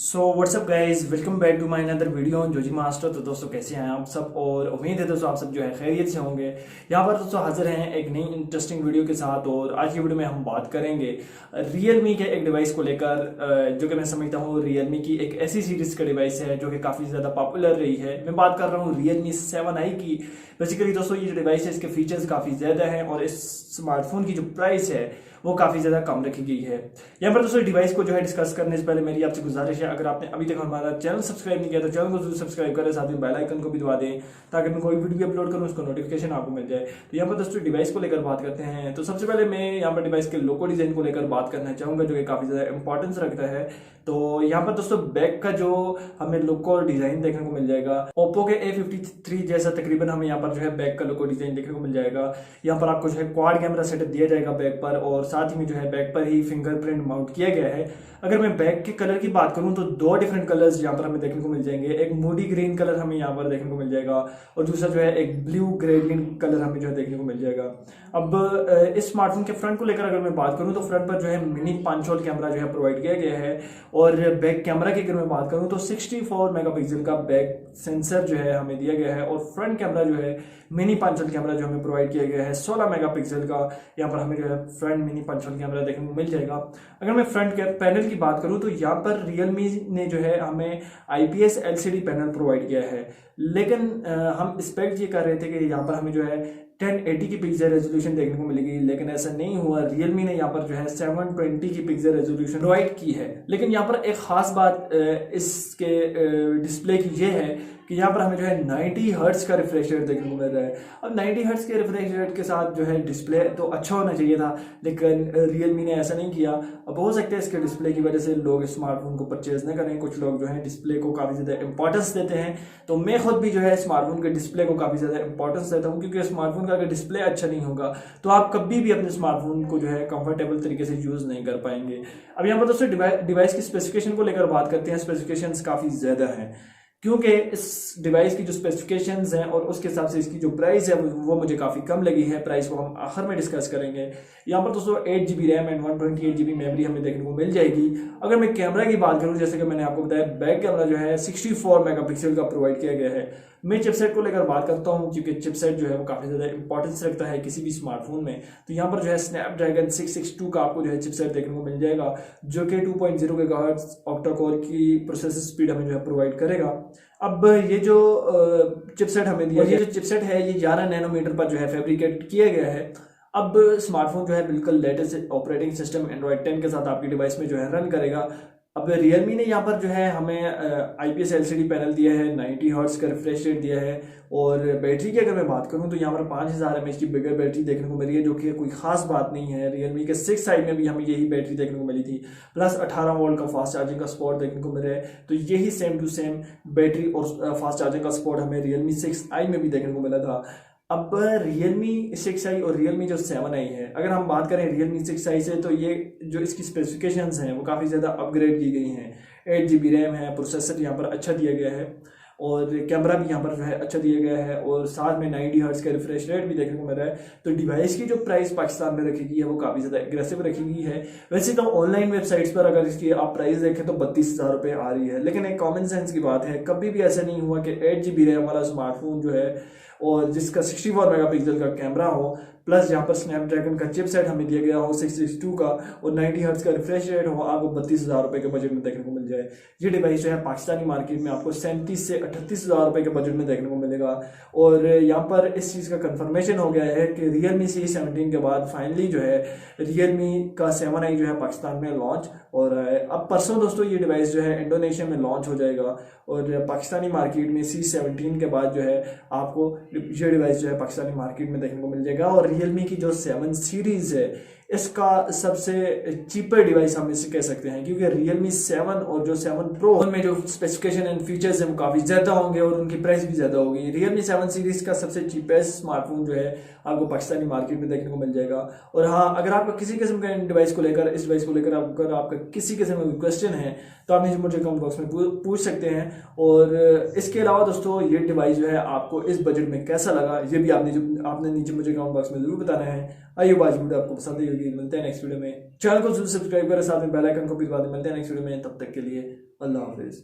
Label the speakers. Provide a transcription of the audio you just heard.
Speaker 1: So what's up guys, welcome back to my another video on जोजी master. तो दोस्तों कैसे हैं आप सब, और उम्मीद है दोस्तों आप सब जो है खैरियत से होंगे। यहाँ पर दोस्तों हाजिर हैं एक नई इंटरेस्टिंग वीडियो के साथ। और आज की वीडियो में हम बात करेंगे रियलमी के एक डिवाइस को लेकर, जो कि मैं समझता हूँ रियलमी की एक ऐसी सीरीज का डिवाइस है जो कि काफ़ी ज़्यादा पॉपुलर रही है। मैं बात कर रहा हूँ रियलमी 7i की। बेसिकली दोस्तों ये जो डिवाइस है इसके फीचर्स काफ़ी ज़्यादा हैं और इस स्मार्टफोन की जो प्राइस है वो काफ़ी ज़्यादा कम रखी गई है। यहाँ पर दोस्तों डिवाइस को जो है डिस्कस करने से पहले मेरी आपसे गुजारिश है, अगर आपने अभी तक हमारा चैनल सब्सक्राइब नहीं किया तो चैनल को जरूर सब्सक्राइब करें, साथ में बेल आइकन को भी दबा दें ताकि मैं कोई वीडियो अपलोड करूँ उसको नोटिफिकेशन आपको मिल जाए। तो यहाँ पर दोस्तों डिवाइस को लेकर बात करते हैं। तो सबसे पहले मैं यहाँ पर डिवाइस के लोगो डिज़ाइन को लेकर बात करना चाहूँगा जो कि काफ़ी ज़्यादा इंपॉर्टेंस रखता है। तो यहाँ पर दोस्तों बैक का जो हमें लुक और डिज़ाइन देखने को मिल जाएगा, ओप्पो के A53 जैसा तकरीबन हमें यहाँ पर जो है बैक का लुक और डिज़ाइन देखने को मिल जाएगा। यहाँ पर आपको जो है क्वाड कैमरा सेटअप दिया जाएगा बैक पर, और साथ ही में जो है बैक पर ही फिंगरप्रिंट माउंट किया गया है। अगर मैं बैक के कलर की बात करूं तो दो डिफरेंट कलर्स यहाँ पर हमें देखने को मिल जाएंगे। एक मूडी ग्रीन कलर हमें यहाँ पर देखने को मिल जाएगा और दूसरा जो है एक ब्लू ग्रेडियंट कलर हमें जो है देखने को मिल जाएगा। अब इस स्मार्टफोन के फ्रंट को लेकर अगर मैं बात करूं तो फ्रंट पर जो है मिनी 5 वोल्ट कैमरा जो है प्रोवाइड किया गया है। और बैक कैमरा की अगर मैं बात करूं तो 64 मेगापिक्सल का बैक सेंसर जो है हमें दिया गया है। और फ्रंट कैमरा जो है मिनी 5 वोल्ट कैमरा जो हमें प्रोवाइड किया गया है 16 मेगापिक्सल का। यहाँ पर हमें जो है फ्रंट मिनी 5 वोल्ट कैमरा देखने को मिल जाएगा। अगर मैं फ्रंट पैनल की बात करूं तो यहाँ पर रियलमी ने जो है हमें IPS LCD पैनल प्रोवाइड किया है, लेकिन हम एक्सपेक्ट ये कर रहे थे कि यहाँ पर हमें जो है 1080 की पिक्सल रेजोल्यूशन देखने को मिलेगी, लेकिन ऐसा नहीं हुआ। रियलमी ने यहाँ पर जो है 720 की पिक्सल रेजोल्यूशन प्रोवाइड की है। लेकिन यहाँ पर एक खास बात इसके डिस्प्ले की ये है कि यहाँ पर हमें जो है 90 हर्ट्ज का रिफ्रेश रेट देखने को मिल रहा है। अब 90 हर्ट्ज के रिफ्रेश रेट के साथ जो है डिस्प्ले तो अच्छा होना चाहिए था, लेकिन रियलमी ने ऐसा नहीं किया। अब हो सकता है इसके डिस्प्ले की वजह से लोग स्मार्टफोन को परचेज न करें। कुछ लोग जो है डिस्प्ले को काफ़ी ज़्यादा इंपॉर्टेंस देते हैं, तो मैं खुद भी जो है स्मार्टफोन के डिस्प्ले को काफ़ी ज़्यादा इंपॉर्टेंस देता हूँ, क्योंकि स्मार्टफोन का अगर डिस्प्ले अच्छा नहीं होगा तो आप कभी भी अपने स्मार्टफोन को जो है कंफर्टेबल तरीके से यूज़ नहीं कर पाएंगे। अब यहाँ पर दोस्तों डिवाइस की स्पेसिफिकेशन को लेकर बात करते हैं। स्पेसिफिकेशंस काफ़ी ज़्यादा हैं, क्योंकि इस डिवाइस की जो स्पेसिफिकेशंस हैं और उसके हिसाब से इसकी जो प्राइस है वो मुझे काफ़ी कम लगी है। प्राइस को हम आखिर में डिस्कस करेंगे। यहाँ पर दोस्तों 8GB RAM and 128GB memory हमें देखने को मिल जाएगी। अगर मैं कैमरा की बात करूँ, जैसे कि मैंने आपको बताया बैक कैमरा जो है 64 मेगापिक्सल का प्रोवाइड किया गया है। मैं चिपसेट को लेकर बात करता हूँ, क्योंकि चिपसेट जो है वो काफ़ी ज़्यादा इंपॉर्टेंस रखता है किसी भी स्मार्टफोन में। तो यहाँ पर जो है स्नैपड्रैगन 662 का आपको जो है चिपसेट देखने को मिल जाएगा, जो कि 2.0 GHz ऑक्टा कोर की प्रोसेसर स्पीड हमें जो है प्रोवाइड करेगा। अब ये जो चिपसेट हमें दिया, ये जो चिपसेट है ये 11 नैनोमीटर पर जो है फैब्रिकेट किया गया है। अब स्मार्टफोन जो है बिल्कुल लेटेस्ट ऑपरेटिंग सिस्टम एंड्रॉइड 10 के साथ आपकी डिवाइस में जो है रन करेगा। अब रियलमी ने यहाँ पर जो है हमें IPS LCD पैनल दिया है, 90 हर्ट्ज का रिफ्रेश रेट दिया है। और बैटरी की अगर मैं बात करूँ तो यहाँ पर 5000 mAh की बिगर बैटरी देखने को मिल रही है, जो कि कोई खास बात नहीं है। रियलमी के 6i में भी हमें यही बैटरी देखने को मिली थी, प्लस 18 वोल्ट का फास्ट चार्जिंग का सपोर्ट देखने को मिल रहा है। तो यही सेम टू सेम बैटरी और फास्ट चार्जिंग का सपोर्ट हमें रियलमी 6i में भी देखने को मिला था। अब रियलमी 6i और रियलमी जो 7i है, अगर हम बात करें रियलमी 6i से, तो ये जो इसकी स्पेसिफिकेशंस हैं वो काफ़ी ज़्यादा अपग्रेड की गई हैं। 8GB रैम है, प्रोसेसर यहाँ पर अच्छा दिया गया है, और कैमरा भी यहाँ पर जो है अच्छा दिया गया है, और साथ में 90 हर्ट्ज का रिफ्रेश रेट भी देखने को मिल रहा है। तो डिवाइस की जो प्राइस पाकिस्तान में रखी गई है वो काफ़ी ज़्यादा एग्रेसिव रखी गई है। वैसे तो ऑनलाइन वेबसाइट्स पर अगर इसकी आप प्राइस देखें तो 32,000 रुपये आ रही है, लेकिन एक कॉमन सेंस की बात है, कभी भी ऐसा नहीं हुआ कि 8GB रैम वाला स्मार्टफोन जो है और जिसका 64 मेगापिक्सल का कैमरा हो, प्लस यहाँ पर स्नैपड्रैगन का चिपसेट हमें दिया गया हो 662 का, और 90 हर्ट्ज का रिफ्रेश रेट हो, आपको 32,000 रुपये के बजट में देखने को मिल जाए। ये डिवाइस जो है पाकिस्तानी मार्केट में आपको 37 से 38,000 रुपये के बजट में देखने को मिलेगा। और यहाँ पर इस चीज़ का कंफर्मेशन हो गया है कि रियलमी C17 के बाद फाइनली जो है रियलमी का 7i जो है पाकिस्तान में लॉन्च हो रहा है। अब परसों दोस्तों ये डिवाइस जो है इंडोनेशिया में लॉन्च हो जाएगा, और पाकिस्तानी मार्केट में C17 के बाद जो है आपको ये डिवाइस जो है पाकिस्तानी मार्केट में देखने को मिल जाएगा। और रियलमी की जो 7 सीरीज है इसका सबसे चीपर डिवाइस हम इसे कह सकते हैं, क्योंकि रियलमी 7 और जो 7 प्रो उनमें जो स्पेसिफिकेशन एंड फीचर्स हैं वो काफ़ी ज़्यादा होंगे और उनकी प्राइस भी ज़्यादा होगी। रियलमी 7 सीरीज़ का सबसे चीपेस्ट स्मार्टफोन जो है आपको पाकिस्तानी मार्केट में देखने को मिल जाएगा। और हाँ, अगर आपका किसी किस्म का डिवाइस को लेकर इस डिवाइस को लेकर अगर आपका किसी किस्म का क्वेश्चन है तो आप मुझे कमेंट बॉक्स में पूछ सकते हैं। और इसके अलावा दोस्तों ये डिवाइस जो है आपको इस बजट में कैसा लगा, ये भी आपने नीचे मुझे कमेंट बॉक्स में जरूर बताना है। आइए आज वीडियो आपको पसंद आई होगी। रहेगी। मिलते हैं नेक्स्ट वीडियो में, चैनल को जरूर सब्सक्राइब करें, साथ में बेल आइकन को भी दबा दें। मिलते हैं नेक्स्ट वीडियो में, तब तक के लिए अल्लाह हाफिज।